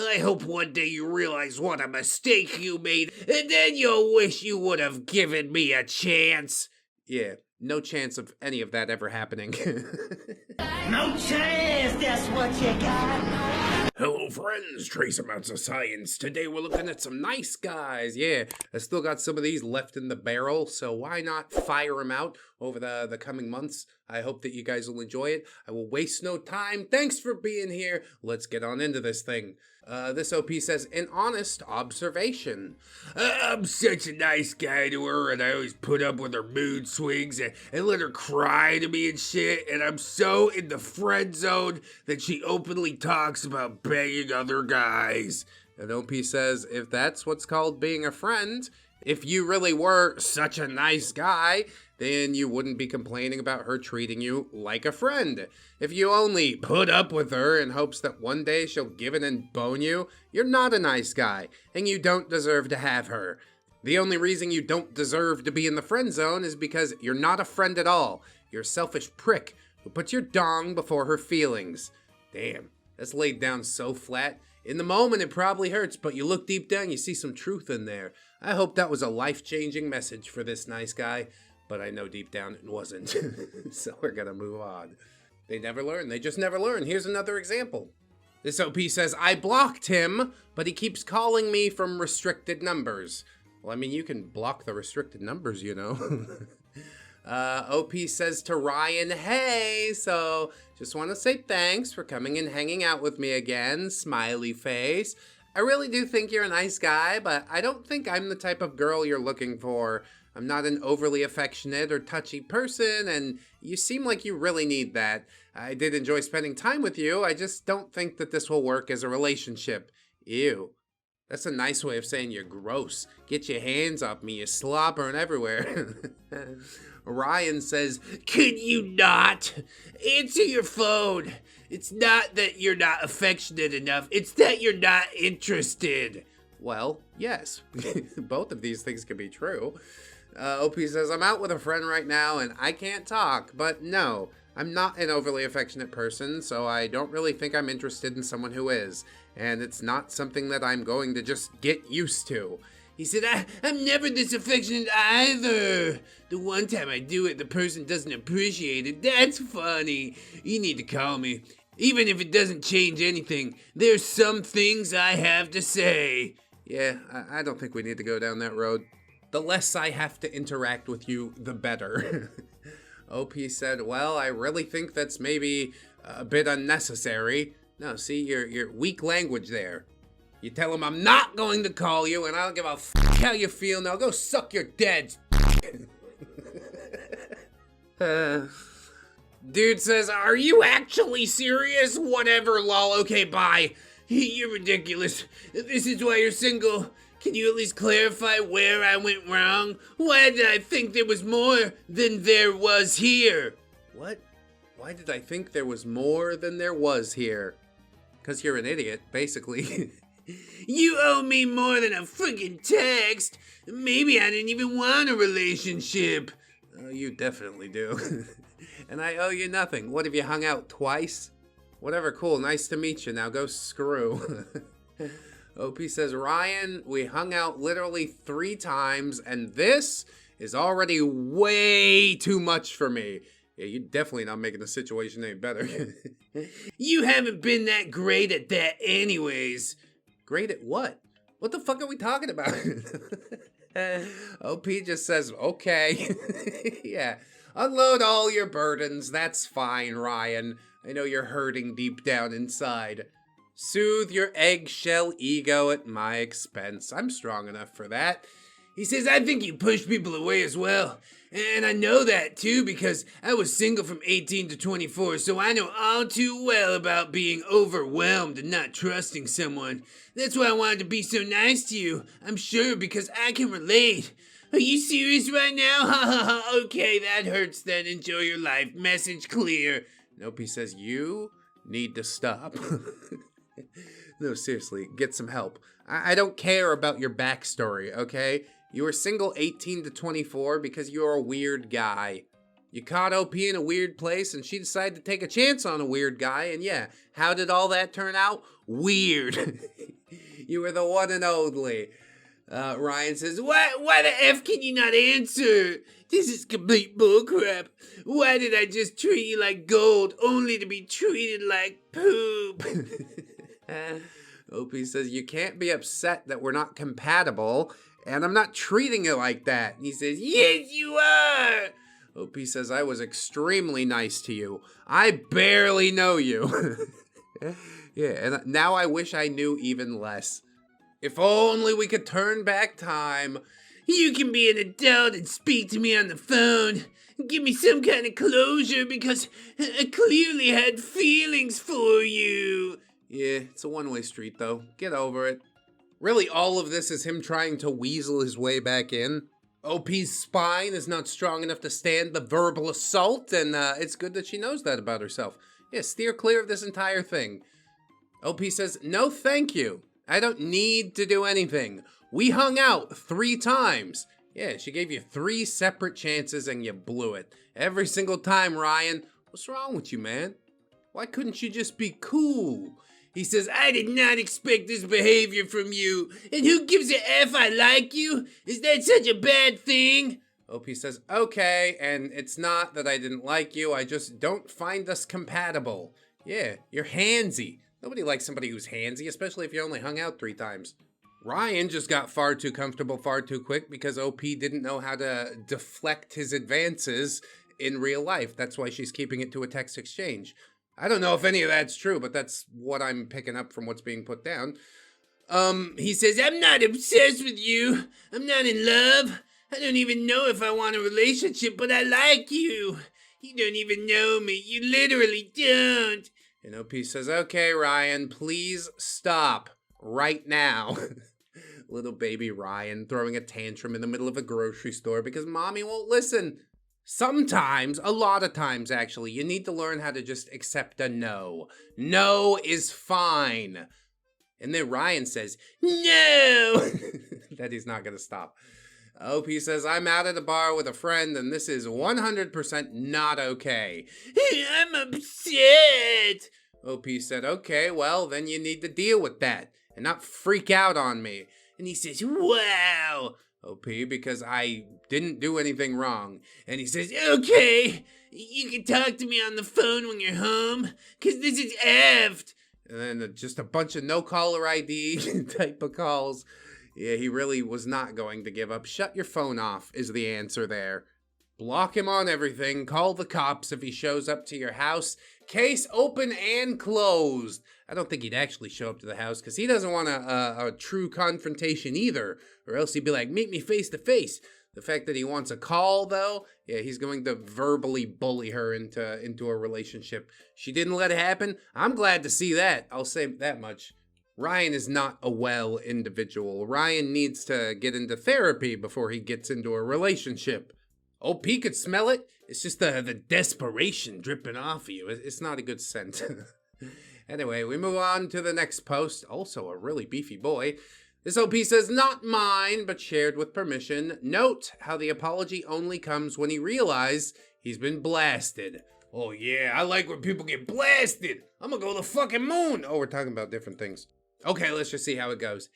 I hope one day you realize what a mistake you made, and then you'll wish you would have given me a chance. Yeah, no chance of any of that ever happening. No chance, that's what you got. Hello friends, trace amounts of science. Today we're looking at some nice guys. Yeah, I still got some of these left in the barrel, so why not fire them out over the coming months? I hope that you guys will enjoy it. I will waste no time. Thanks for being here. Let's get on into this thing. This OP says, an honest observation. I'm such a nice guy to her, and I always put up with her mood swings and let her cry to me and shit, and I'm so in the friend zone that she openly talks about banging other guys. And OP says, if that's what's called being a friend, if you really were such a nice guy, then you wouldn't be complaining about her treating you like a friend. If you only put up with her in hopes that one day she'll give in and bone you, you're not a nice guy, and you don't deserve to have her. The only reason you don't deserve to be in the friend zone is because you're not a friend at all. You're a selfish prick who puts your dong before her feelings. Damn, that's laid down so flat. In the moment, it probably hurts, but you look deep down, you see some truth in there. I hope that was a life-changing message for this nice guy. But I know deep down it wasn't. So we're gonna move on. They never learn. They just never learn. Here's another example. This OP says, I blocked him, but he keeps calling me from restricted numbers. Well, I mean, you can block the restricted numbers, you know. OP says to Ryan, hey, so just want to say thanks for coming and hanging out with me again. Smiley face. I really do think you're a nice guy, but I don't think I'm the type of girl you're looking for. I'm not an overly affectionate or touchy person, and you seem like you really need that. I did enjoy spending time with you. I just don't think that this will work as a relationship. Ew. That's a nice way of saying you're gross. Get your hands off me, you're slobbering everywhere. Ryan says, could you not? Answer your phone. It's not that you're not affectionate enough, it's that you're not interested. Well, yes. Both of these things can be true. OP says, I'm out with a friend right now and I can't talk, but no, I'm not an overly affectionate person, so I don't really think I'm interested in someone who is, and it's not something that I'm going to just get used to. He said, I'm never this affectionate either. The one time I do it, the person doesn't appreciate it. That's funny. You need to call me. Even if it doesn't change anything, there's some things I have to say. Yeah, I don't think we need to go down that road. The less I have to interact with you, the better. OP said, well, I really think that's maybe a bit unnecessary. No, see, your weak language there. You tell him I'm not going to call you, and I don't give a f*** how you feel. Now go suck your dad's Dude says, are you actually serious? Whatever, lol. Okay, bye. You're ridiculous. This is why you're single. Can you at least clarify where I went wrong? Why did I think there was more than there was here? What? Why did I think there was more than there was here? Because you're an idiot, basically. You owe me more than a friggin' text. Maybe I didn't even want a relationship. Oh, you definitely do. And I owe you nothing. What, have you hung out twice? Whatever, cool, nice to meet you. Now go screw. OP says, Ryan, we hung out literally 3 times, and this is already way too much for me. Yeah, you're definitely not making the situation any better. You haven't been that great at that anyways. Great at what? What the fuck are we talking about? OP just says, okay. Yeah, unload all your burdens. That's fine, Ryan. I know you're hurting deep down inside. Soothe your eggshell ego at my expense. I'm strong enough for that. He says, I think you push people away as well. And I know that too because I was single from 18 to 24, so I know all too well about being overwhelmed and not trusting someone. That's why I wanted to be so nice to you. I'm sure because I can relate. Are you serious right now? Ha ha ha. Okay, that hurts then. Enjoy your life. Message clear. Nope, he says, you need to stop. No, seriously, get some help. I don't care about your backstory, okay? You were single 18 to 24 because you're a weird guy. You caught OP in a weird place and she decided to take a chance on a weird guy. And yeah, how did all that turn out? Weird. You were the one and only. Ryan says, why the F can you not answer? This is complete bullcrap. Why did I just treat you like gold only to be treated like poop? OP says, you can't be upset that we're not compatible, and I'm not treating you like that. And he says, yes, you are. OP says, I was extremely nice to you. I barely know you. Yeah, and now I wish I knew even less. If only we could turn back time. You can be an adult and speak to me on the phone. Give me some kind of closure because I clearly had feelings for you. Yeah, it's a one-way street though. Get over it. Really, all of this is him trying to weasel his way back in. OP's spine is not strong enough to stand the verbal assault, and it's good that she knows that about herself. Yeah, steer clear of this entire thing. OP says, no thank you. I don't need to do anything. We hung out 3 times. Yeah, she gave you 3 separate chances and you blew it. Every single time, Ryan. What's wrong with you, man? Why couldn't you just be cool? He says, I did not expect this behavior from you. And who gives a F I like you? Is that such a bad thing? OP says, okay, and it's not that I didn't like you. I just don't find us compatible. Yeah, you're handsy. Nobody likes somebody who's handsy, especially if you only hung out 3 times. Ryan just got far too comfortable far too quick because OP didn't know how to deflect his advances in real life. That's why she's keeping it to a text exchange. I don't know if any of that's true, but that's what I'm picking up from what's being put down. He says, I'm not obsessed with you. I'm not in love. I don't even know if I want a relationship, but I like you. You don't even know me. You literally don't. And OP says, okay, Ryan, please stop right now. Little baby Ryan throwing a tantrum in the middle of a grocery store because mommy won't listen. Sometimes, a lot of times actually, you need to learn how to just accept a no. No is fine. And then Ryan says, no! That he's not going to stop. OP says, I'm out at a bar with a friend and this is 100% not okay. I'm upset. OP said, okay, well, then you need to deal with that and not freak out on me. And he says, wow. OP, because I didn't do anything wrong. And he says, okay, you can talk to me on the phone when you're home, because this is effed. And then just a bunch of no caller ID type of calls. Yeah, he really was not going to give up. Shut your phone off is the answer there. Block him on everything. Call the cops if he shows up to your house. Case open and closed. I don't think he'd actually show up to the house because he doesn't want a true confrontation either. Or else he'd be like, meet me face to face. The fact that he wants a call, though, yeah, he's going to verbally bully her into a relationship. She didn't let it happen. I'm glad to see that. I'll say that much. Ryan is not a well individual. Ryan needs to get into therapy before he gets into a relationship. OP could smell it. It's just the desperation dripping off of you. It's not a good scent. Anyway, we move on to the next post. Also a really beefy boy. This OP says, not mine, but shared with permission. Note how the apology only comes when he realizes he's been blasted. Oh yeah, I like when people get blasted. I'm gonna go to the fucking moon. Oh, we're talking about different things. Okay, let's just see how it goes.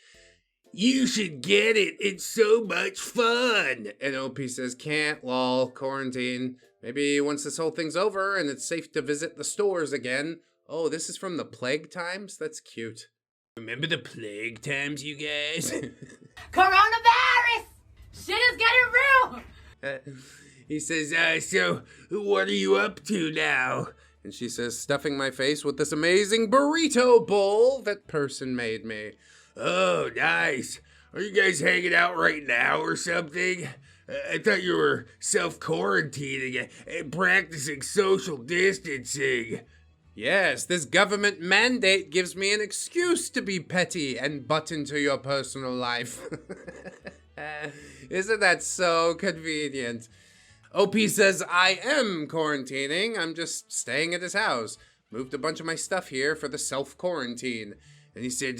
You should get it. It's so much fun. And OP says, can't, lol, quarantine. Maybe once this whole thing's over and it's safe to visit the stores again. Oh, this is from the plague times? That's cute. Remember the plague times, you guys? Coronavirus! Shit is getting real! He says, so what are you up to now? And she says, stuffing my face with this amazing burrito bowl that person made me. Oh, nice. Are you guys hanging out right now or something? I thought you were self-quarantining and practicing social distancing. Yes, this government mandate gives me an excuse to be petty and butt into your personal life. Isn't that so convenient? OP says, I am quarantining. I'm just staying at his house. Moved a bunch of my stuff here for the self-quarantine. And he said,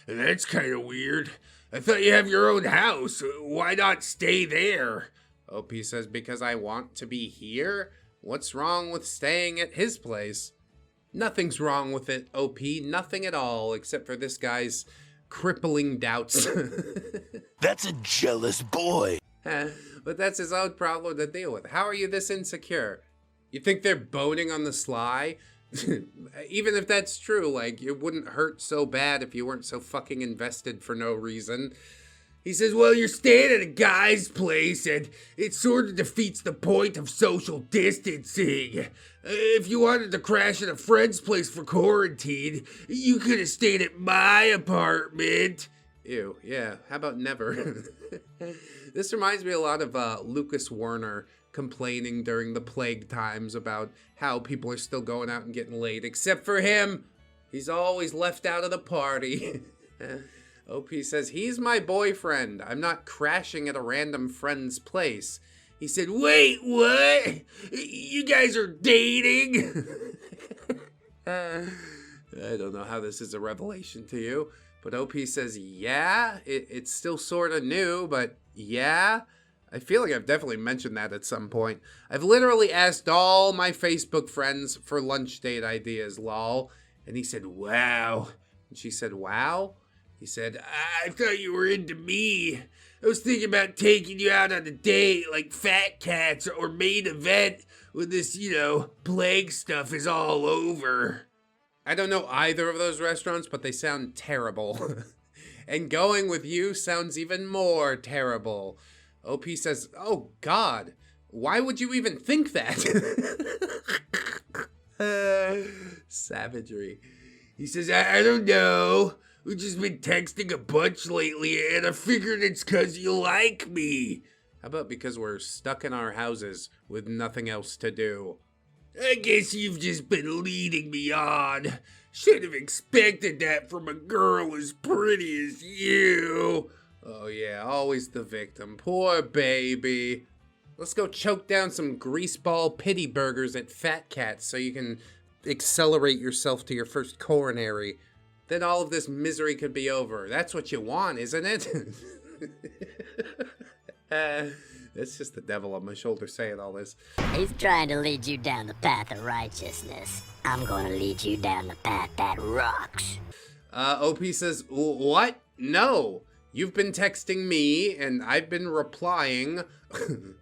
that's kind of weird. I thought you have your own house. Why not stay there? OP says, because I want to be here? What's wrong with staying at his place? Nothing's wrong with it, OP. Nothing at all, except for this guy's crippling doubts. That's a jealous boy. But that's his own problem to deal with. How are you this insecure? You think they're boning on the sly? Even if that's true, like, it wouldn't hurt so bad if you weren't so fucking invested for no reason. He says, well, you're staying at a guy's place, and it sort of defeats the point of social distancing. If you wanted to crash at a friend's place for quarantine, you could have stayed at my apartment. Ew, yeah, how about never? This reminds me a lot of Lucas Werner complaining during the plague times about how people are still going out and getting laid, except for him. He's always left out of the party. OP says, he's my boyfriend. I'm not crashing at a random friend's place. He said, wait, what? You guys are dating? I don't know how this is a revelation to you, but OP says, yeah, it's still sort of new, but yeah. I feel like I've definitely mentioned that at some point. I've literally asked all my Facebook friends for lunch date ideas, lol. And he said, wow. And she said, wow? He said, I thought you were into me. I was thinking about taking you out on a date like Fat Cats or Main Event when this, plague stuff is all over. I don't know either of those restaurants, but they sound terrible. And going with you sounds even more terrible. OP says, oh God, why would you even think that? Savagery. He says, I don't know. We've just been texting a bunch lately, and I figured it's 'cause you like me. How about because we're stuck in our houses with nothing else to do? I guess you've just been leading me on. Should have expected that from a girl as pretty as you. Oh yeah, always the victim. Poor baby. Let's go choke down some greaseball pity burgers at Fat Cats so you can accelerate yourself to your first coronary. Then all of this misery could be over. That's what you want, isn't it? It's just the devil on my shoulder saying all this. He's trying to lead you down the path of righteousness. I'm going to lead you down the path that rocks. OP says, what? No. You've been texting me, and I've been replying.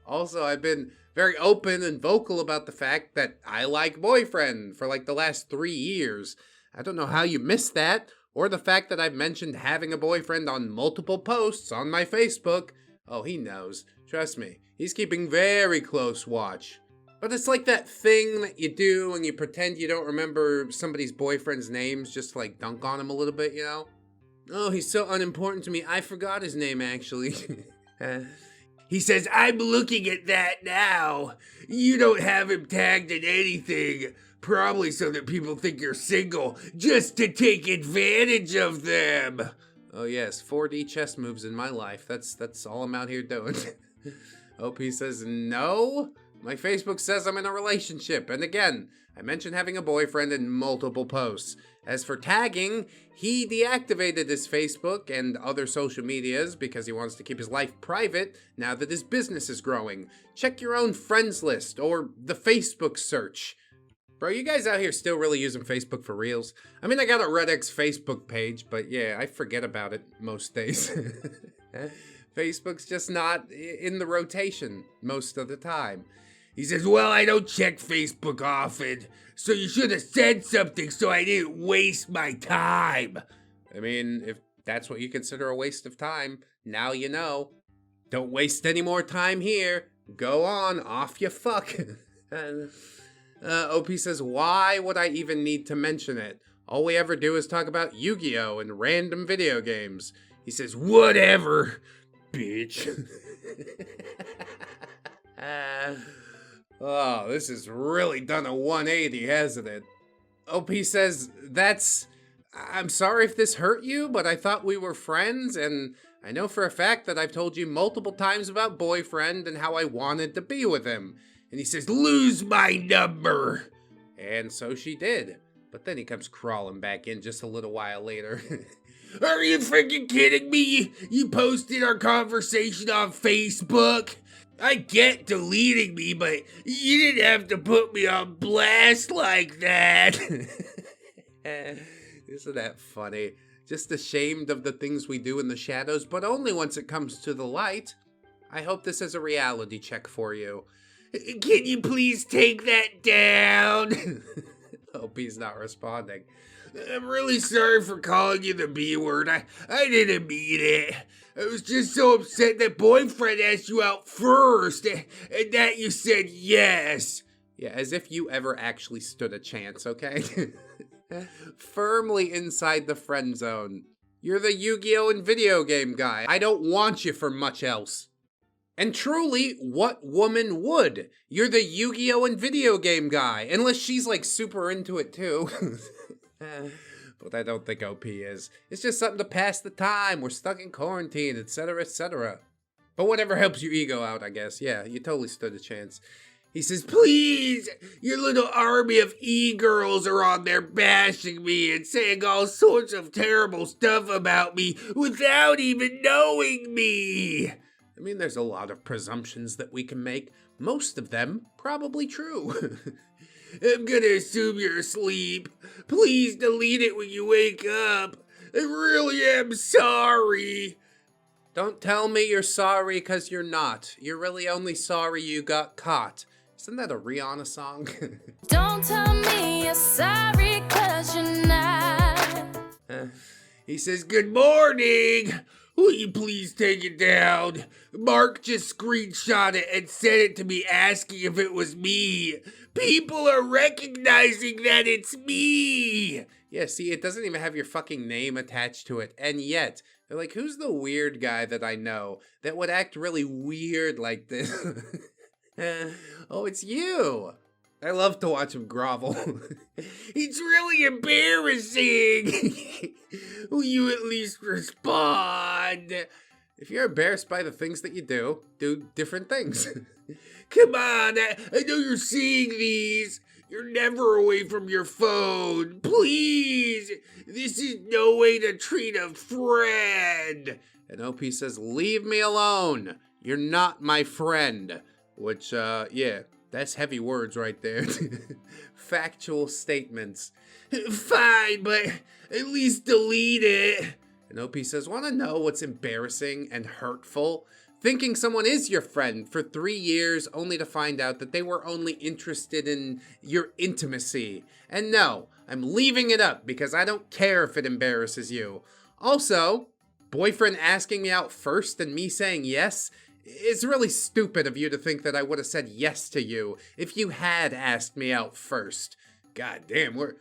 Also, I've been very open and vocal about the fact that I like boyfriend for like the last 3 years. I don't know how you missed that, or the fact that I've mentioned having a boyfriend on multiple posts on my Facebook. Oh, he knows. Trust me. He's keeping very close watch. But it's like that thing that you do when you pretend you don't remember somebody's boyfriend's names just to like dunk on him a little bit, you know? Oh, he's so unimportant to me. I forgot his name, actually. He says, I'm looking at that now. You don't have him tagged in anything. Probably so that people think you're single, just to take advantage of them. Oh yes, 4D chess moves in my life. That's all I'm out here doing. OP says, no. My Facebook says I'm in a relationship. And again, I mentioned having a boyfriend in multiple posts. As for tagging, he deactivated his Facebook and other social medias because he wants to keep his life private now that his business is growing. Check your own friends list or the Facebook search. Bro, you guys out here still really using Facebook for reals? I mean, I got a ReddX Facebook page, but yeah, I forget about it most days. Facebook's just not in the rotation most of the time. He says, well, I don't check Facebook often, so you should have said something so I didn't waste my time. I mean, if that's what you consider a waste of time, now you know. Don't waste any more time here. Go on, off you fuck. OP says, why would I even need to mention it? All we ever do is talk about Yu-Gi-Oh! And random video games. He says, whatever, bitch. Oh, this has really done a 180, hasn't it? OP says, I'm sorry if this hurt you, but I thought we were friends, and I know for a fact that I've told you multiple times about boyfriend and how I wanted to be with him. And he says, lose my number. And so she did. But then he comes crawling back in just a little while later. Are you freaking kidding me? You posted our conversation on Facebook? I get deleting me, but you didn't have to put me on blast like that. Isn't that funny? Just ashamed of the things we do in the shadows, but only once it comes to the light. I hope this is a reality check for you. Can you please take that down? Hope he's not responding. I'm really sorry for calling you the B word. I didn't mean it. I was just so upset that boyfriend asked you out first, and that you said yes. Yeah, as if you ever actually stood a chance, okay? Firmly inside the friend zone. You're the Yu-Gi-Oh! And video game guy. I don't want you for much else. And truly, what woman would? You're the Yu-Gi-Oh! And video game guy. Unless she's like super into it too. But I don't think OP is. It's just something to pass the time. We're stuck in quarantine, etc., etc. But whatever helps your ego out, I guess. Yeah, you totally stood a chance. He says, please, your little army of e-girls are on there bashing me and saying all sorts of terrible stuff about me without even knowing me. I mean, there's a lot of presumptions that we can make. Most of them probably true. I'm gonna assume you're asleep. Please delete it when you wake up. I really am sorry. Don't tell me you're sorry because you're not. You're really only sorry you got caught. Isn't that a Rihanna song? Don't tell me you're sorry because you're not. He says, good morning. Will you please take it down? Mark just screenshot it and sent it to me asking if it was me. People are recognizing that it's me. Yeah, see, it doesn't even have your fucking name attached to it. And yet, they're like, who's the weird guy that I know that would act really weird like this? Oh, it's you. I love to watch him grovel. It's really embarrassing. Will you at least respond? If you're embarrassed by the things that you do different things. Come on, I know you're seeing these. You're never away from your phone. Please, this is no way to treat a friend. And OP says, leave me alone. You're not my friend. Which, yeah. That's heavy words right there. Factual statements. Fine, but at least delete it. And OP says, want to know what's embarrassing and hurtful? Thinking someone is your friend for 3 years only to find out that they were only interested in your intimacy. And no, I'm leaving it up because I don't care if it embarrasses you. Also, boyfriend asking me out first and me saying yes? It's really stupid of you to think that I would have said yes to you if you had asked me out first. God damn, we're...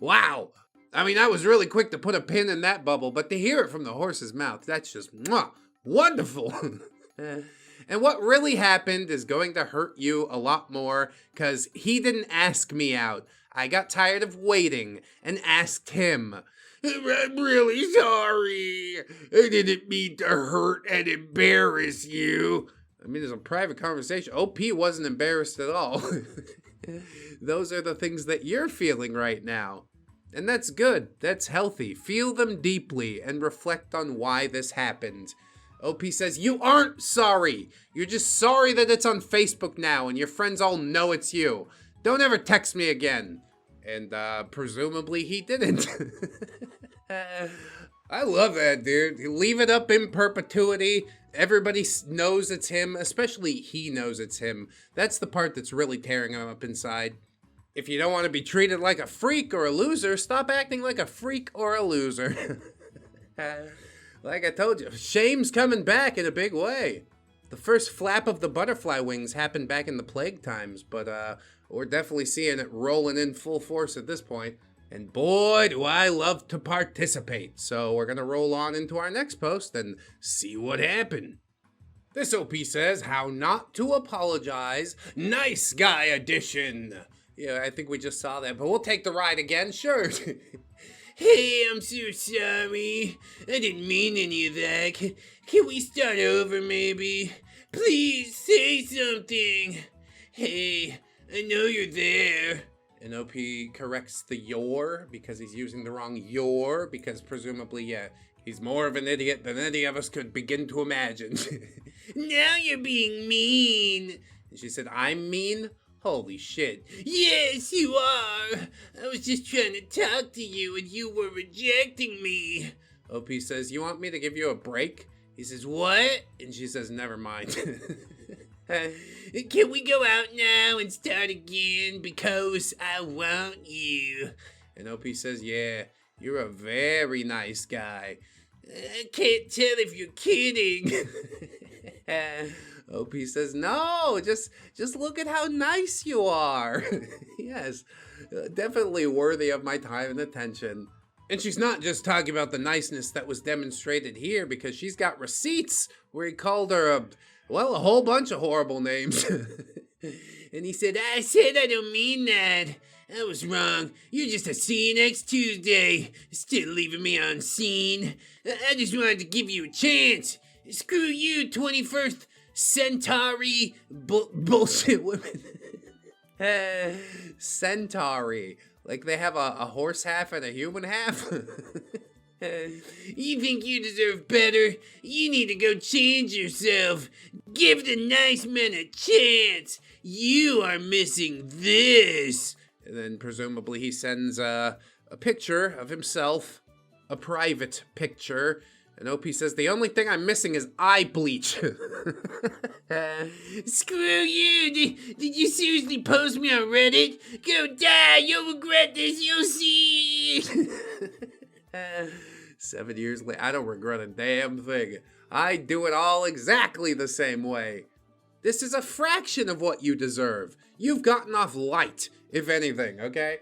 Wow. I mean, I was really quick to put a pin in that bubble, but to hear it from the horse's mouth, that's just wonderful. And what really happened is going to hurt you a lot more because he didn't ask me out. I got tired of waiting and asked him. I'm really sorry. I didn't mean to hurt and embarrass you. I mean, it's a private conversation. OP wasn't embarrassed at all. Those are the things that you're feeling right now. And that's good. That's healthy. Feel them deeply and reflect on why this happened. OP says, you aren't sorry. You're just sorry that it's on Facebook now and your friends all know it's you. Don't ever text me again. And presumably he didn't. I love that, dude. Leave it up in perpetuity. Everybody knows it's him, especially he knows it's him. That's the part that's really tearing him up inside. If you don't want to be treated like a freak or a loser, stop acting like a freak or a loser. Like I told you, shame's coming back in a big way. The first flap of the butterfly wings happened back in the plague times, but we're definitely seeing it rolling in full force at this point. And boy, do I love to participate. So we're going to roll on into our next post and see what happened. This OP says, how not to apologize, nice guy edition. Yeah, I think we just saw that, but we'll take the ride again, sure. Hey, I'm so sorry. I didn't mean any of that. Can we start over, maybe? Please say something. Hey, I know you're there. And OP corrects the your because he's using the wrong your because presumably, yeah, He's more of an idiot than any of us could begin to imagine. Now you're being mean. And she said, I'm mean? Holy shit. Yes, you are. I was just trying to talk to you and you were rejecting me. OP says, you want me to give you a break? He says, what? And she says, never mind. Can we go out now and start again? Because I want you. And OP says, yeah, you're a very nice guy. I can't tell if you're kidding. OP says, no, just look at how nice you are. Yes, definitely worthy of my time and attention. And she's not just talking about the niceness that was demonstrated here, because she's got receipts where he called her a whole bunch of horrible names. And he said I don't mean that. I was wrong. You're just a see you next Tuesday. Still leaving me on scene. I just wanted to give you a chance. Screw you, 21st Centauri bullshit women. Centauri. Like they have a horse half and a human half? You think you deserve better? You need to go change yourself. Give the nice men a chance. You are missing this. And then presumably he sends a picture of himself, a private picture. And OP says, the only thing I'm missing is eye bleach. Screw you! Did you seriously post me on Reddit? Go die! You'll regret this, you'll see! 7 years later, I don't regret a damn thing. I do it all exactly the same way. This is a fraction of what you deserve. You've gotten off light, if anything, okay?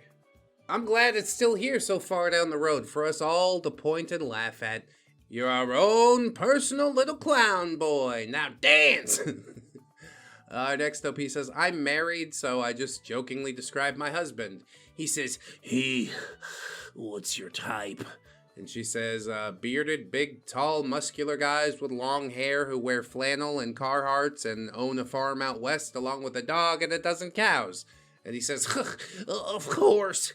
I'm glad it's still here so far down the road for us all to point and laugh at. You're our own personal little clown boy. Now dance! Next up, he says, I'm married, so I just jokingly describe my husband. He says, hey, what's your type? And she says, bearded, big, tall, muscular guys with long hair who wear flannel and Carhartts and own a farm out west along with a dog and a dozen cows. And he says, of course,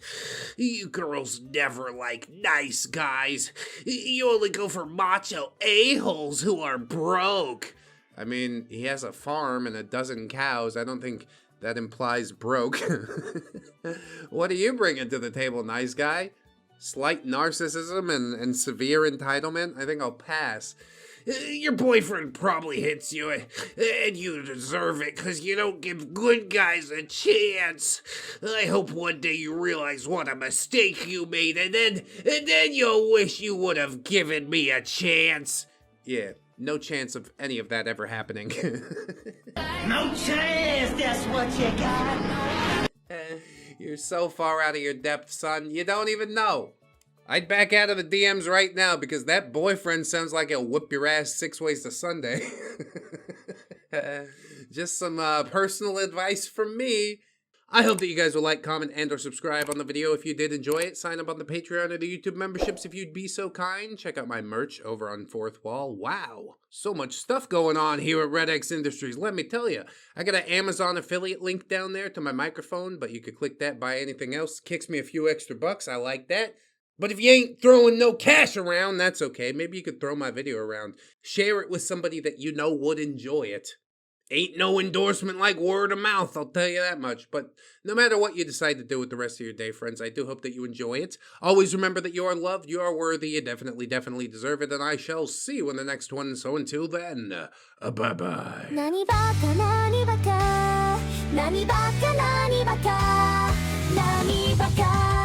you girls never like nice guys. You only go for macho a-holes who are broke. I mean, he has a farm and a dozen cows. I don't think that implies broke. What are you bringing to the table, nice guy? Slight narcissism and severe entitlement? I think I'll pass. Your boyfriend probably hits you, and you deserve it because you don't give good guys a chance. I hope one day you realize what a mistake you made, and then you'll wish you would have given me a chance. Yeah, no chance of any of that ever happening. No chance, that's what you got. You're so far out of your depth, son, you don't even know. I'd back out of the DMs right now because that boyfriend sounds like he'll whip your ass 6 ways to Sunday. Just some personal advice from me. I hope that you guys will like, comment, and or subscribe on the video if you did enjoy it. Sign up on the Patreon or the YouTube memberships if you'd be so kind. Check out my merch over on Fourth Wall. Wow, so much stuff going on here at ReddX Industries. Let me tell you, I got an Amazon affiliate link down there to my microphone, but you could click that, buy anything else. Kicks me a few extra bucks. I like that. But if you ain't throwing no cash around, that's okay. Maybe you could throw my video around. Share it with somebody that you know would enjoy it. Ain't no endorsement like word of mouth, I'll tell you that much. But no matter what you decide to do with the rest of your day, friends, I do hope that you enjoy it. Always remember that you are loved, you are worthy, you definitely deserve it, and I shall see you in the next one. So until then, bye-bye. 何バカ何バカ何バカ何バカ何バカ